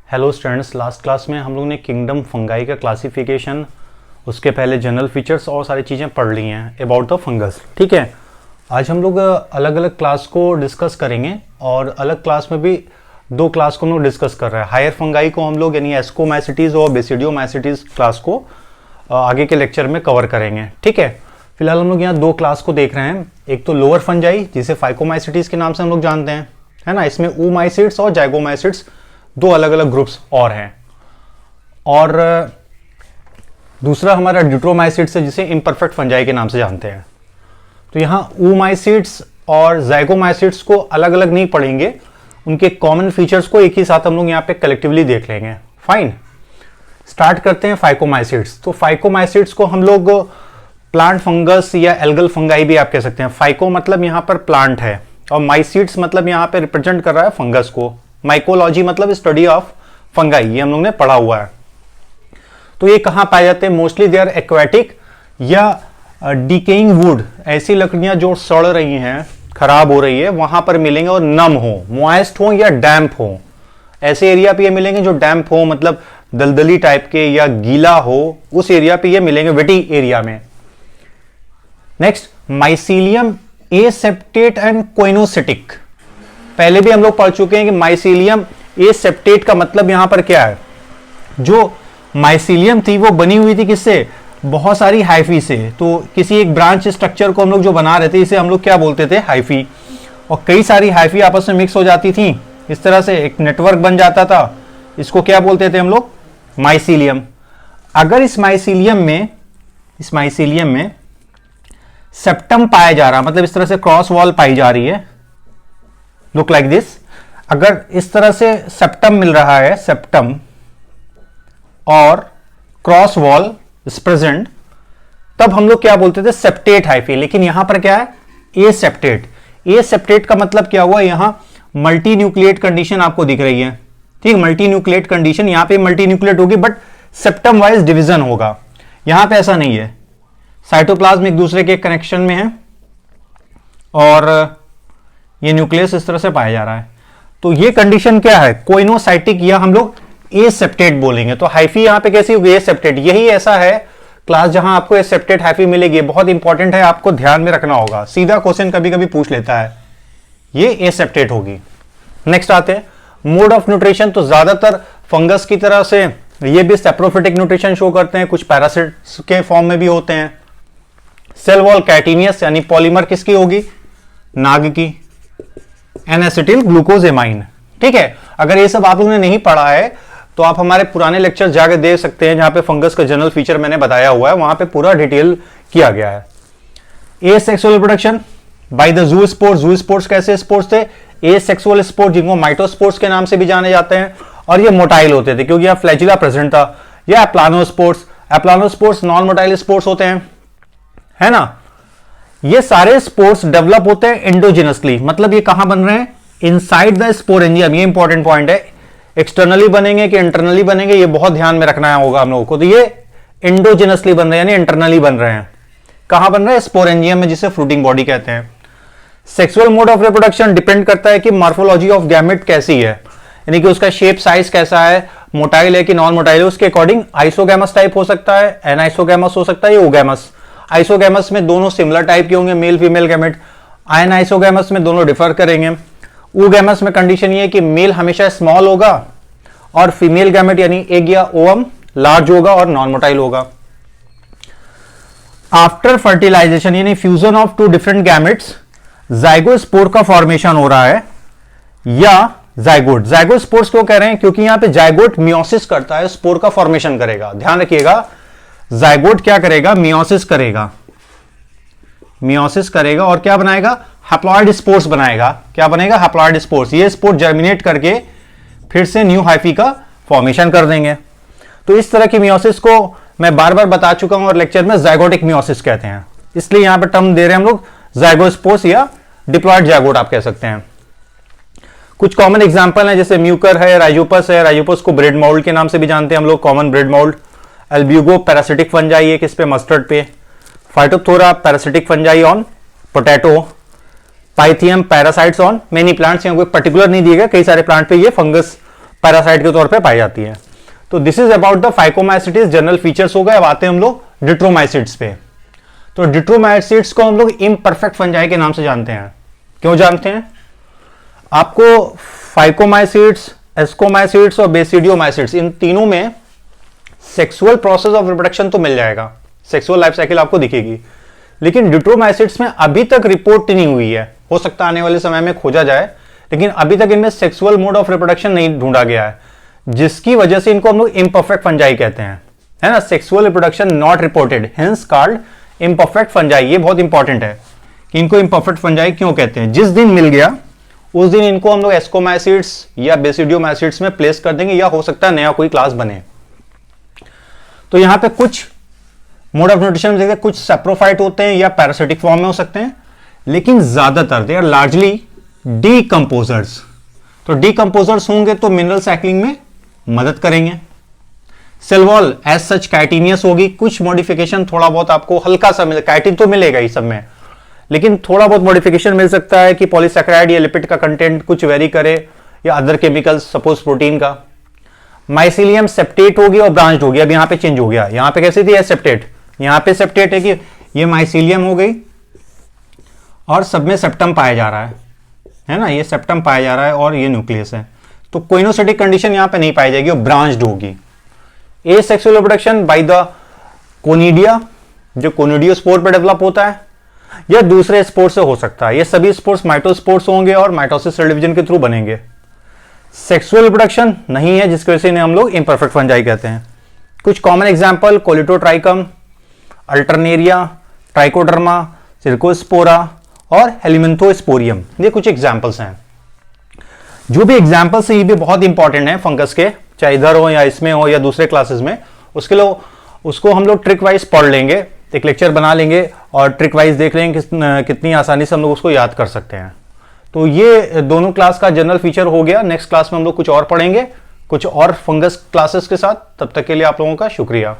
Hello students, last class में हम लोग ने किंगडम फंगाई का क्लासिफिकेशन, उसके पहले जनरल फीचर्स और सारी चीज़ें पढ़ ली हैं अबाउट द फंगस। ठीक है, आज हम लोग अलग अलग क्लास को डिस्कस करेंगे और अलग क्लास में भी दो क्लास को हम लोग डिस्कस कर रहे हैं। हायर फंगाई को हम लोग यानी एस्कोमाइसिटीज और बेसिडियोमाइसिटीज क्लास को आगे के लेक्चर में कवर करेंगे। ठीक है, फिलहाल हम लोग यहाँ दो क्लास को देख रहे हैं। एक तो लोअर फंजाई जिसे फाइकोमाइसिटीज के नाम से हम लोग जानते हैं, है ना। इसमें oomaicids और जाइगोमाइसिड्स दो अलग अलग ग्रुप्स और हैं। और दूसरा हमारा ड्यूट्रोमाइसिड्स है जिसे इम्परफेक्ट फंजाई के नाम से जानते हैं। तो यहाँ oomaicids और जाइगोमाइसिड्स को अलग अलग नहीं पढ़ेंगे, उनके कॉमन फीचर्स को एक ही साथ हम लोग यहाँ पे कलेक्टिवली देख लेंगे। फाइन, स्टार्ट करते हैं फाइकोमाइसिड्स। तो फाइकोमाइसिड्स को हम लोग प्लांट फंगस या एल्गल फंगाई भी आप कह सकते हैं। फाइको मतलब यहाँ पर प्लांट है और माइसिड्स मतलब यहाँ पे रिप्रेजेंट कर रहा है फंगस को। माइकोलॉजी मतलब स्टडी ऑफ फंगाई, ये हम लोग ने पढ़ा हुआ है। तो ये कहाँ पाए जाते हैं? मोस्टली दे आर एक्वेटिक या डिकेइंग वुड, ऐसी लकड़ियां जो सड़ रही हैं, खराब हो रही है, वहां पर मिलेंगे और नम हो, मॉइस्ट हो या डैम्प हो। ऐसे एरिया पे ये मिलेंगे जो डैम्प हो, मतलब दलदली टाइप के या गीला हो, उस एरिया पे ये मिलेंगे, वेटी एरिया में। Next, mycelium aseptate and coenocytic. पहले भी हम लोग पढ़ चुके हैं कि माइसीलियम एसेप्टेट का मतलब यहां पर क्या है। जो माइसीलियम थी वो बनी हुई थी किससे? बहुत सारी हाइफी से। तो किसी एक ब्रांच स्ट्रक्चर को हम लोग जो बना रहे थे, इसे हम लोग क्या बोलते थे? हाइफी। और कई सारी हाइफी आपस में मिक्स हो जाती थी, इस तरह से एक नेटवर्क बन जाता था। इसको क्या बोलते थे हम लोग? माइसीलियम। अगर इस माइसीलियम में सेप्टम पाया जा रहा, मतलब इस तरह से क्रॉस वॉल पाई जा रही है, लुक लाइक दिस। अगर इस तरह से सेप्टम मिल रहा है, सेप्टम और क्रॉस वॉल इज प्रेजेंट, तब हम लोग क्या बोलते थे? Septate hyphae. लेकिन यहां पर क्या है? ए सेप्टेट। ए सेप्टेट का मतलब क्या हुआ? यहां मल्टी न्यूक्लिएट कंडीशन आपको दिख रही है। ठीक, मल्टी न्यूक्लिएट कंडीशन, यहां पे मल्टी न्यूक्लिएट होगी बट सेप्टम वाइज डिवीजन होगा। यहां पे ऐसा नहीं है। साइटोप्लाज्म एक दूसरे के कनेक्शन में है और ये न्यूक्लियस इस तरह से पाया जा रहा है। तो ये कंडीशन क्या है? कोइनोसाइटिक, या हम लोग एसेप्टेट बोलेंगे। तो हाइफी यहां पे कैसी होगी? एसेप्टेट। यही ऐसा है क्लास जहां आपको एसेप्टेट हाइफी मिलेगी। बहुत इंपॉर्टेंट है, आपको ध्यान में रखना होगा, सीधा क्वेश्चन कभी कभी पूछ लेता है। ये एसेप्टेट होगी। नेक्स्ट आते हैं मोड ऑफ न्यूट्रिशन। तो ज्यादातर फंगस की तरह से ये भी सेप्रोफिटिक न्यूट्रिशन शो करते हैं, कुछ पैरासिट्स के फॉर्म में भी होते हैं। सेल वॉल कैटिनियस, यानी पॉलीमर किसकी होगी? नाग की। एन-एसिटिल ग्लूकोजेमाइन। ठीक है, अगर ये सब आप लोगों ने नहीं पढ़ा है तो आप हमारे पुराने लेक्चर जाकर देख सकते हैं, जहां पे फंगस का जनरल फीचर मैंने बताया हुआ है, वहां पे पूरा डिटेल किया गया है। ए sexual reproduction by the zoo spores. जू स्पोर्स कैसे स्पोर्स थे? ए सेक्सुअल स्पोर्स, जिनको माइटोस्पोर्स के नाम से भी जाने जाते हैं, और ये मोटाइल होते थे क्योंकि यहाँ फ्लैजिला प्रेजेंट था। या एप्लानोस्पोर्स। एप्लानोस्पोर्स नॉन मोटाइल स्पोर्स होते हैं, है ना। ये सारे स्पोर्स डेवलप होते हैं एंडोजेनसली, मतलब ये कहां बन रहे हैं? Inside the sporangium. ये इंपॉर्टेंट पॉइंट है। एक्सटर्नली बनेंगे कि इंटरनली बनेंगे, ये बहुत ध्यान में रखना होगा हम लोगों को। तो ये एंडोजेनसली बन रहे हैं, यानी इंटरनली बन रहे हैं। कहां बन रहे हैं? स्पोरेंजियम में, जिसे फ्रूटिंग बॉडी कहते हैं। Sexual mode of reproduction depend करता है कि मॉर्फोलॉजी ऑफ गैमेट कैसी है, यानी कि उसका शेप साइज कैसा है, मोटाइल है कि नॉन मोटाइल है, उसके अकॉर्डिंग आइसोगैमस टाइप हो सकता है, एनाइसोगैमस हो सकता है, या ओगैमस। आइसोगैमस में दोनों सिमिलर टाइप के होंगे, male female gamete. Ion isogamous में दोनों डिफर करेंगे। ओगैमस में कंडीशन ये है कि मेल हमेशा स्मॉल होगा और फीमेल गैमेट यानी एग या ओवम लार्ज होगा और नॉन मोटाइल होगा। आफ्टर फर्टिलाइजेशन यानी fusion of two different gametes, zygospore का फॉर्मेशन हो रहा है या जाइगोट। जाइगोस्पोर्स क्यों कह रहे हैं? क्योंकि यहां पे जाइगोट मियोसिस करता है, स्पोर का फॉर्मेशन करेगा। ध्यान रखिएगा, जाइगोट क्या करेगा? मियोसिस करेगा। मियोसिस करेगा और क्या बनाएगा? हैप्लॉइड स्पोर्स बनाएगा। क्या बनेगा? Haploid spores. ये स्पोर जर्मिनेट करके फिर से न्यू हाइफी का फॉर्मेशन कर देंगे। तो इस तरह की मियोसिस को मैं बार बार बता चुका हूं और लेक्चर में जाइगोटिक मियोसिस कहते हैं, इसलिए यहां पर टर्म दे रहे हैं हम लोग जाइगोस्पोर्स या डिप्लॉइड जाइगोट आप कह सकते हैं। कुछ कॉमन एग्जांपल हैं, जैसे म्यूकर है, राइजोपस है। राइजोपस को ब्रेड माउल्ड के नाम से भी जानते हैं हम लोग, common bread mould. Albugo parasitic fungi है, किस पे? मस्टर्ड पे। Phytophthora parasitic fungi on potato. Pythium parasites on many plants. यहाँ कोई पर्टिकुलर नहीं दिए गए, कई सारे प्लांट पे ये फंगस पैरासाइट के तौर पे पाई जाती है। तो this is about the Phycomycetes, general features हो गए। अब आते हैं हम लोग डिट्रोमाइसिट्स पे। तो डिट्रोमाइसिट्स को हम लोग इम्परफेक्ट फंजाई के नाम से जानते हैं। क्यों जानते हैं? आपको फाइकोमाइसिट्स, एस्कोमाइसिट्स और बेसिडियोमाइसिट्स, इन तीनों में सेक्सुअल प्रोसेस ऑफ रिप्रोडक्शन तो मिल जाएगा, सेक्सुअल लाइफ साइकिल आपको दिखेगी, लेकिन डिट्रोमाइसिट्स में अभी तक रिपोर्ट नहीं हुई है। हो सकता है आने वाले समय में खोजा जाए, लेकिन अभी तक इनमें सेक्सुअल मोड ऑफ रिप्रोडक्शन नहीं ढूंढा गया है, जिसकी वजह से इनको हम लोग इम्परफेक्ट फंजाई कहते हैं, है ना। Sexual reproduction not reported, hence called imperfect fungi. ये बहुत इंपॉर्टेंट है कि इनको इम्परफेक्ट फंजाई क्यों कहते हैं। जिस दिन मिल गया उस दिन इनको हम लोग एस्कोमाइसिट्स या बेसिडियोमाइसिट्स में प्लेस कर देंगे, या हो सकता है नया कोई क्लास बने। तो यहां पे कुछ मोड ऑफ न्यूट्रिशन देखते हैं, कुछ सेप्रोफाइट होते हैं या पैरासिटिक फॉर्म में हो सकते हैं, लेकिन ज्यादातर दे आर लार्जली डीकंपोजर्स। तो डीकंपोजर्स होंगे तो मिनरल साइक्लिंग में मदद करेंगे। Cell wall as such chitinous होगी, कुछ मॉडिफिकेशन थोड़ा बहुत आपको हल्का सा मिले, काइटिन तो मिलेगा ही सब में, लेकिन थोड़ा बहुत मॉडिफिकेशन मिल सकता है कि पॉलीसैकेराइड या लिपिड का कंटेंट कुछ वेरी करे, या अदर केमिकल्स, सपोज प्रोटीन का। माइसिलियम सेप्टेट होगी और ब्रांच्ड होगी। अब यहां पे चेंज हो गया, यहां पे कैसे थी सेप्टेट, यहां पे सेप्टेट है कि ये माइसिलियम हो गई और सब में सेप्टम पाया जा रहा है ना, ये सेप्टम पाया जा रहा है और ये न्यूक्लियस है। तो कोइनोसिटिक कंडीशन यहां पे नहीं पाई जाएगी और ब्रांच्ड होगी। Asexual reproduction by the conidia, जो कोनिडियोस्पोर पे डेवलप होता है, या दूसरे स्पोर्स से हो सकता है। ये सभी स्पोर्स माइटोस्पोर्स होंगे और माइटोसिस सेल डिवीजन के थ्रू बनेंगे। सेक्सुअल रिप्रोडक्शन नहीं है, जिसकी वजह से इन्हें हम लोग इम्परफेक्ट फंजाई कहते हैं। कुछ common example, Colletotrichum, Alternaria, Trichoderma, Cercospora और हेलिमेंथोस्पोरियम, ये कुछ एग्जांपल्स हैं। जो भी एग्जांपल्स हैं ये भी बहुत इंपॉर्टेंट है फंगस के, चाहे इधर हो या इसमें हो या दूसरे क्लासेस में। उसके लिए उसको हम लोग ट्रिक वाइज पढ़ लेंगे, एक लेक्चर बना लेंगे और ट्रिक वाइज देख लेंगे कितनी आसानी से हम लोग उसको याद कर सकते हैं। तो ये दोनों क्लास का जनरल फीचर हो गया। नेक्स्ट क्लास में हम लोग कुछ और पढ़ेंगे, कुछ और फंगस क्लासेस के साथ। तब तक के लिए आप लोगों का शुक्रिया।